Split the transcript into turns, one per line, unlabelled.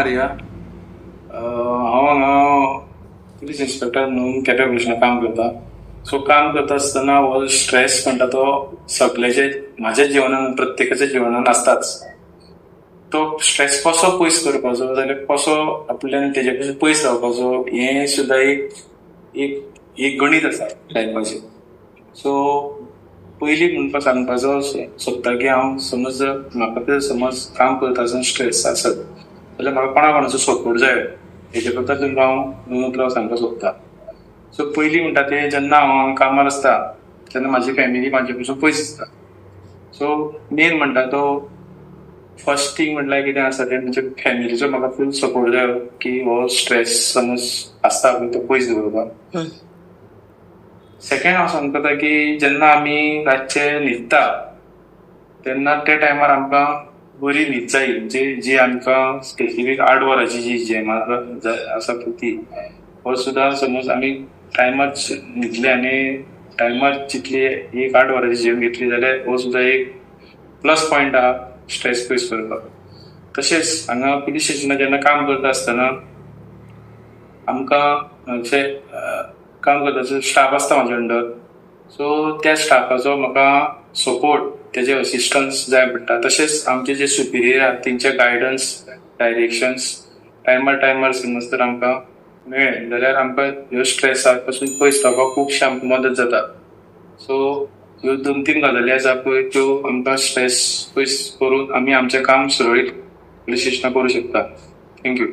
Maria. हांव हांगा police inspector म्हणून केपें पुलिशेंत काम करता. सो काम करता आसतना हो स्ट्रेस म्हणटा तो सगळ्याचे म्हाज्या जिवनान प्रत्येकाच्या जिवनान आसताच. तो स्ट्रेस कसो पयस करपाचो जाल्यार कसो आपल्यान तेजे पसून पयस रावपाचो हें सुद्दां एक गणीत आसा लायफाचें. सो पयलीं म्हणपाक सांगपाचो सोदता की हांव समज म्हाका तर समज काम करता आसतना स्ट्रेस आसत जाल्यार म्हाका कोणाचो सपोर्ट जाय हेजे करता तुमकां हांव सांगपाक सोदतां. सो पयलीं म्हणटा तें जेन्ना हांव कामार आसता तेन्ना म्हाजी फॅमिली म्हाजे पसून पयस आसता. सो मेन म्हणटा तो फर्स्ट थिंग म्हटल्यार कितें आसा तें म्हणजे फॅमिलीचो म्हाका फूल सपोर्ट जाय की हो स्ट्रेस समज आसता पळय तो पयस दवरपाक. सेकंड हांव सांगता की जेन्ना आमी रातचे न्हिदता तेन्ना त्या टायमार आमकां बरी न्हीद जायी जी आमकां स्पेसिफीक 8 वरांची जी जेवण आसा ती हो सुद्दां समज आमी टायमार न्हिदले आनी टायमार जितली 8 वरांची जेवण घेतली जाल्यार हो सुद्दां एक प्लस पॉयंट आहा स्ट्रेस पयस करपाक. तशेंच हांगा पुलीस स्टेशनार जेन्ना काम करता आसतना आमकां काम करता स्टाफ आसता म्हाजे अंडर. सो त्या स्टाफाचो म्हाका सपोर्ट तेजे असिस्टन्स जाय पडटा. तशेंच आमचे जे सुपिरियर आहा तेंचे गायडन्स डायरेक्शन्स टायमार समज तर आमकां मेळ्ळे जाल्यार आमकां ह्यो स्ट्रेसा पासून पयस रावपाक खुबशे आमकां मदत जाता. सो ह्यो 2-3 गजाली आसा पळय त्यो आमकां स्ट्रेस पयस करून आमी आमचें काम सुरळीत पुलीस स्टेशनार करूं शकता. थँक्यू.